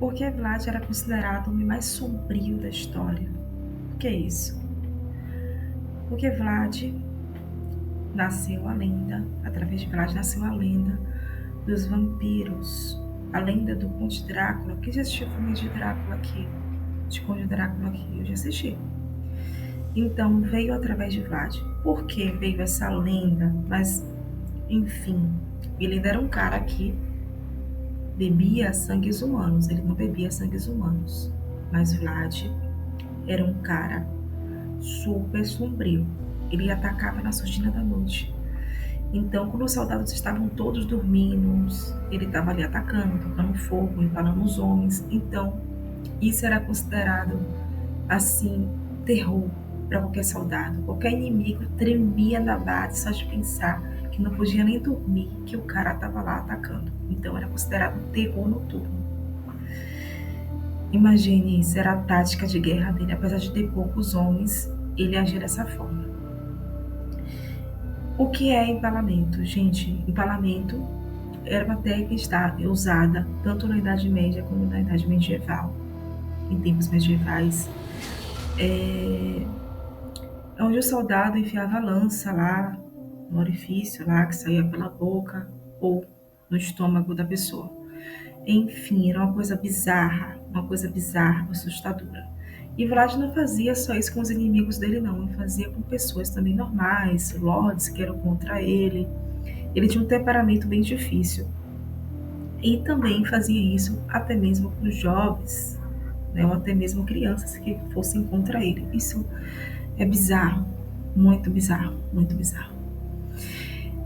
Porque Vlad era considerado o homem mais sombrio da história. Por que isso? Porque Vlad nasceu a lenda, através de Vlad nasceu a lenda dos vampiros, a lenda do Conde Drácula. Quem já assistiu o filme de Drácula aqui? De Conde Drácula aqui? Eu já assisti. Então veio através de Vlad. Por que veio essa lenda? Mas, enfim, ele ainda era um cara que bebia sangues humanos, ele não bebia sangues humanos. Mas Vlad era um cara super sombrio. Ele atacava na surdina da noite. Então, quando os soldados estavam todos dormindo, ele estava ali atacando, tocando fogo, empalando os homens. Então, isso era considerado, assim, terror para qualquer soldado. Qualquer inimigo tremia na base só de pensar que não podia nem dormir, que o cara estava lá atacando. Então, era considerado um terror noturno. Imagine isso, era a tática de guerra dele. Apesar de ter poucos homens, ele agia dessa forma. O que é empalamento? Gente, empalamento era uma técnica usada tanto na Idade Média como na Idade Medieval. Em tempos medievais, onde o soldado enfiava a lança lá no orifício lá que saía pela boca ou no estômago da pessoa. Enfim, era uma coisa bizarra, assustadora. E Vlad não fazia só isso com os inimigos dele, não. Ele fazia com pessoas também normais, lords que eram contra ele. Ele tinha um temperamento bem difícil. E também fazia isso até mesmo com os jovens, né, ou até mesmo crianças que fossem contra ele. Isso é bizarro, muito bizarro, muito bizarro.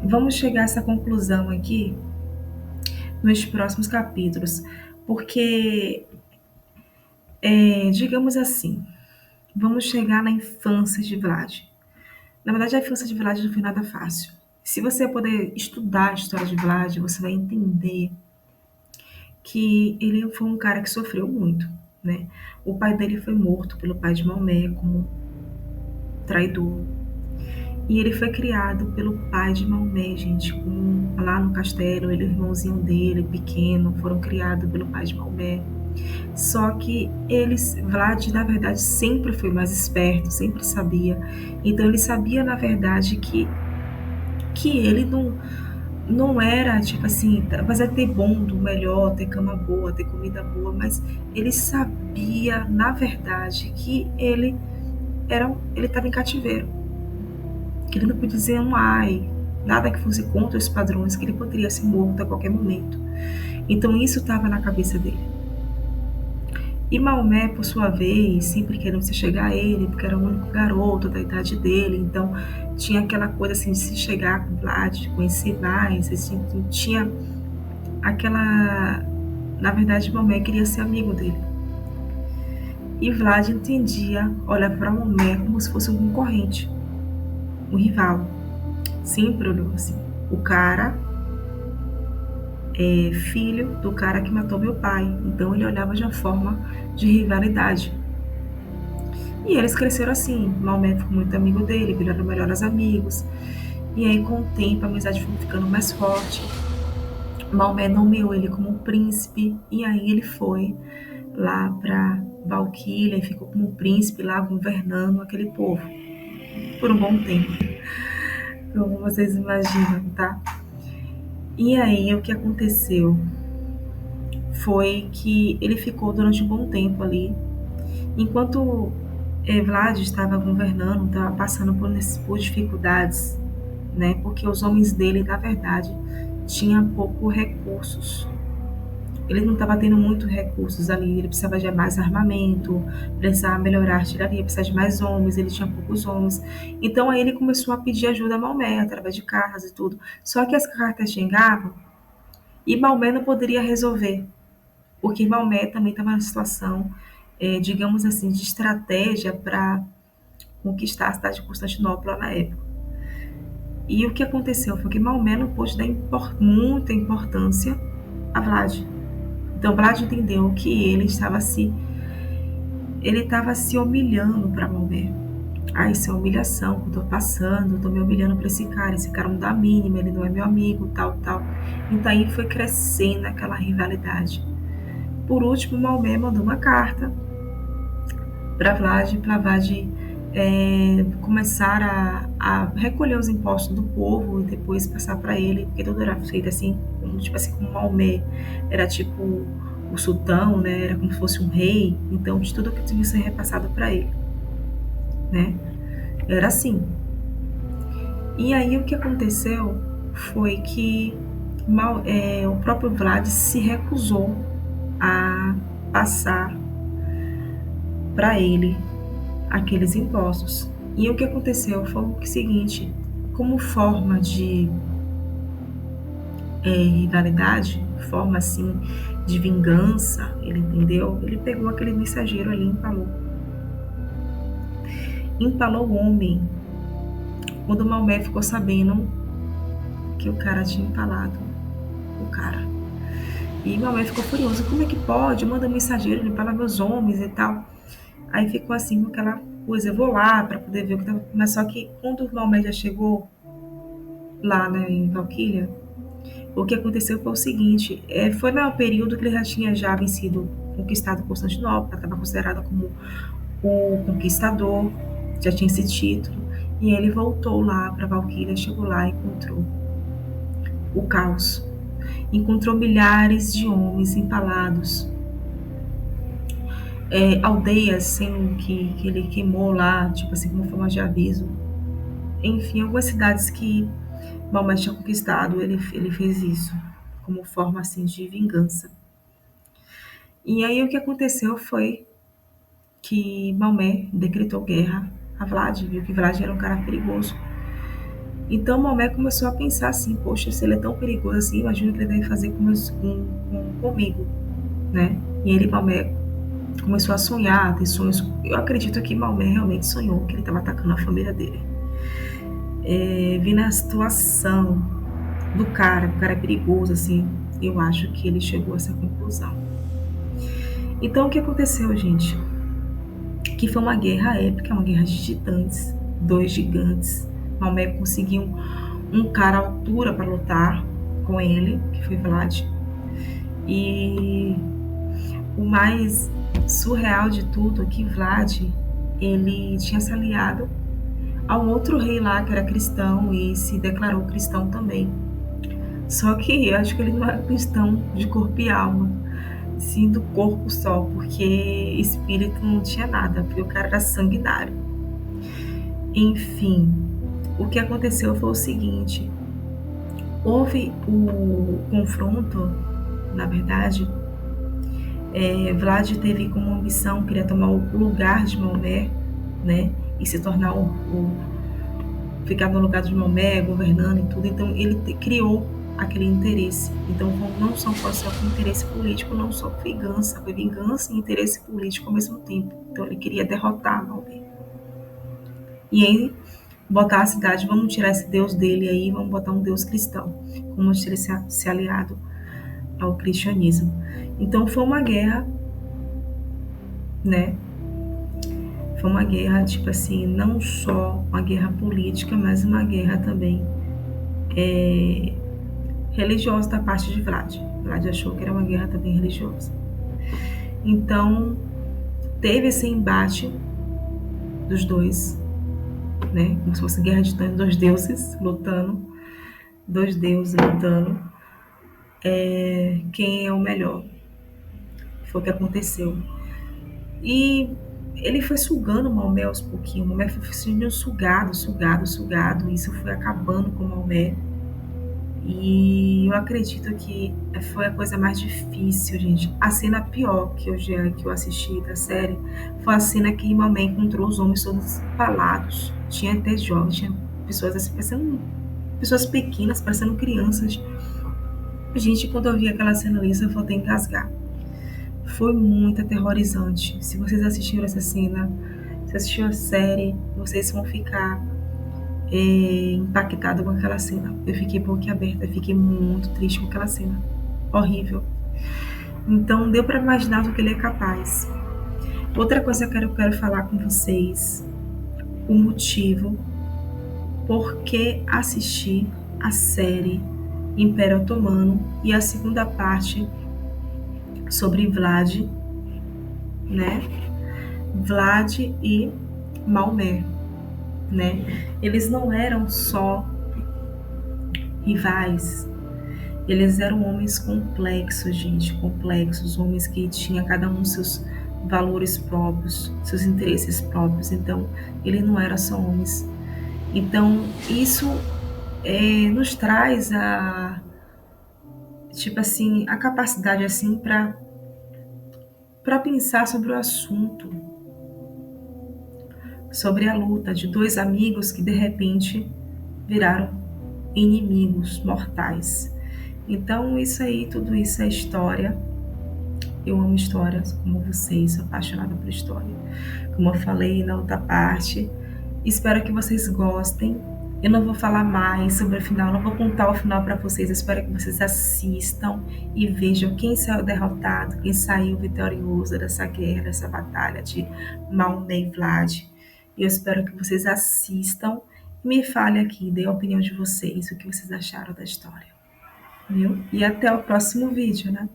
Vamos chegar a essa conclusão aqui nos próximos capítulos, porque, digamos assim, vamos chegar na infância de Vlad. Na verdade, a infância de Vlad não foi nada fácil. Se você poder estudar a história de Vlad, você vai entender que ele foi um cara que sofreu muito, né? O pai dele foi morto pelo pai de Maomé como traidor. E ele foi criado pelo pai de Maomé, gente, lá no castelo, ele e o irmãozinho dele, pequeno, foram criados pelo pai de Maomé. Só que Vlad, na verdade, sempre foi mais esperto, sempre sabia. Então ele sabia, na verdade, que ele não era, tipo assim, mas é ter bom, do melhor, ter cama boa, ter comida boa, mas ele sabia, na verdade, que ele estava em cativeiro, que ele não podia dizer um ai, nada que fosse contra os padrões, que ele poderia ser morto a qualquer momento. Então isso estava na cabeça dele. E Maomé, por sua vez, sempre querendo se chegar a ele, porque era o único garoto da idade dele, então tinha aquela coisa assim de se chegar com o Vlad, de conhecer mais, assim, tinha aquela... Na verdade, Maomé queria ser amigo dele. E Vlad entendia, olhava para Maomé como se fosse um concorrente, um rival. Sempre olhou assim. O cara é filho do cara que matou meu pai, então ele olhava de uma forma de rivalidade. E eles cresceram assim. Maomé ficou muito amigo dele, viraram melhores amigos. E aí, com o tempo, a amizade foi ficando mais forte. Maomé nomeou ele como um príncipe. E aí ele foi lá para Valquíria e ficou como príncipe lá, governando aquele povo. Por um bom tempo. Como vocês imaginam, tá? E aí, o que aconteceu foi que ele ficou durante um bom tempo ali. Enquanto Vlad estava governando, estava passando por dificuldades, né? Porque os homens dele, na verdade, tinham poucos recursos. Ele não estava tendo muitos recursos ali, ele precisava de mais armamento, precisava melhorar a artilharia, precisava de mais homens, ele tinha poucos homens. Então aí ele começou a pedir ajuda a Maomé, através de cartas e tudo. Só que as cartas chegavam e Maomé não poderia resolver, porque Maomé também estava numa situação, digamos assim, de estratégia para conquistar a cidade de Constantinopla na época. E o que aconteceu foi que Maomé não pôde dar muita importância a Vlad. Então Vlad entendeu que ele estava se humilhando para Maomé. Ah, isso é humilhação que eu tô passando, eu tô me humilhando para esse cara não dá a mínima, ele não é meu amigo, tal, tal. Então aí foi crescendo aquela rivalidade. Por último, Maomé mandou uma carta para Vlad começar a recolher os impostos do povo e depois passar para ele, porque tudo era feito assim, como Maomé era tipo o sultão, né? Era como se fosse um rei, então de tudo que tinha que ser repassado para ele, né? Era assim. E aí o que aconteceu foi que o próprio Vlad se recusou a passar para ele aqueles impostos. E o que aconteceu foi o seguinte: como forma de rivalidade, forma assim de vingança, ele entendeu? Ele pegou aquele mensageiro ali e empalou o homem. Quando o Maomé ficou sabendo que o cara tinha empalado o cara. E Maomé ficou furioso: como é que pode? Manda um mensageiro, ele empala meus homens e tal. Aí ficou assim com aquela coisa: eu vou lá para poder ver o que tava. Mas só que quando o Maomé já chegou lá, né, em Valquíria, o que aconteceu foi o seguinte: foi no período que ele já tinha vencido, conquistado Constantinopla, estava considerado como o conquistador, já tinha esse título, e ele voltou lá para Valquíria, chegou lá e encontrou o caos. Encontrou milhares de homens empalados, aldeias sendo que ele queimou lá, tipo assim, como forma de aviso. Enfim, algumas cidades que Maomé tinha conquistado, ele fez isso como forma assim de vingança. E aí o que aconteceu foi que Maomé decretou guerra a Vlad, viu que Vlad era um cara perigoso. Então Maomé começou a pensar assim: poxa, se ele é tão perigoso assim, imagina o que ele deve fazer comigo, né? E ele, Maomé, começou a sonhar, a ter sonhos. Eu acredito que Maomé realmente sonhou que ele estava atacando a família dele. Vendo a situação do cara, o cara é perigoso, assim, eu acho que ele chegou a essa conclusão. Então o que aconteceu, gente? Que foi uma guerra épica, uma guerra de titãs, dois gigantes. Maomé conseguiu um cara à altura para lutar com ele, que foi Vlad. E o mais surreal de tudo é que Vlad, ele tinha se aliado a um outro rei lá que era cristão e se declarou cristão também. Só que eu acho que ele não era cristão de corpo e alma, sim do corpo só, porque espírito não tinha nada, porque o cara era sanguinário. Enfim, o que aconteceu foi o seguinte: houve o confronto, na verdade. Vlad teve como ambição, queria tomar o lugar de Maomé, né, e se tornar ficar no lugar de Maomé, governando e tudo. Então ele criou aquele interesse. Então não só pode ser um interesse político, não só vingança, foi vingança e interesse político ao mesmo tempo. Então ele queria derrotar Maomé. E aí botar a cidade: vamos tirar esse deus dele aí, vamos botar um deus cristão, como se ele se aliado ao cristianismo. Então foi uma guerra, né? Foi uma guerra, tipo assim, não só uma guerra política, mas uma guerra também religiosa da parte de Vlad. Vlad achou que era uma guerra também religiosa. Então teve esse embate dos dois, né? Como se fosse guerra de dois deuses lutando, quem é o melhor. Foi o que aconteceu. E ele foi sugando o Maomé aos pouquinhos. O Maomé foi sendo sugado. Isso foi acabando com o Maomé. E eu acredito que foi a coisa mais difícil, gente. A cena pior que eu assisti da série foi a cena que Maomé encontrou os homens todos empalados. Tinha até jovens, tinha pessoas assim, parecendo pessoas pequenas, parecendo crianças. Gente, quando eu vi aquela cena ali, eu voltei a engasgar. Foi muito aterrorizante. Se vocês assistiram essa cena, se assistiram a série, vocês vão ficar impactados com aquela cena. Eu fiquei boquiaberta, eu fiquei muito triste com aquela cena. Horrível. Então, deu para imaginar do que ele é capaz. Outra coisa que eu quero falar com vocês, o motivo por que assistir a série Império Otomano e a segunda parte sobre Vlad, né? Vlad e Maomé, né? Eles não eram só rivais, eles eram homens complexos, gente, complexos, homens que tinham cada um seus valores próprios, seus interesses próprios. Então, ele não era só homens. Então, isso nos traz tipo assim, a capacidade assim para pensar sobre o assunto, sobre a luta de dois amigos que de repente viraram inimigos mortais. Então, isso aí, tudo isso é história. Eu amo histórias como vocês, sou apaixonada por história. Como eu falei na outra parte, espero que vocês gostem. Eu não vou falar mais sobre o final, não vou contar o final para vocês. Eu espero que vocês assistam e vejam quem saiu derrotado, quem saiu vitorioso dessa guerra, dessa batalha de Maomé e Vlad. E eu espero que vocês assistam e me falem aqui, dê a opinião de vocês, o que vocês acharam da história. Viu? E até o próximo vídeo, né?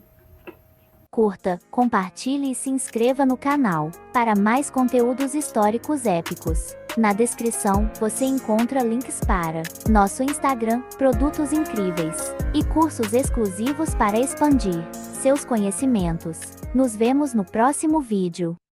Curta, compartilhe e se inscreva no canal, para mais conteúdos históricos épicos. Na descrição, você encontra links para nosso Instagram, produtos incríveis, e cursos exclusivos para expandir seus conhecimentos. Nos vemos no próximo vídeo.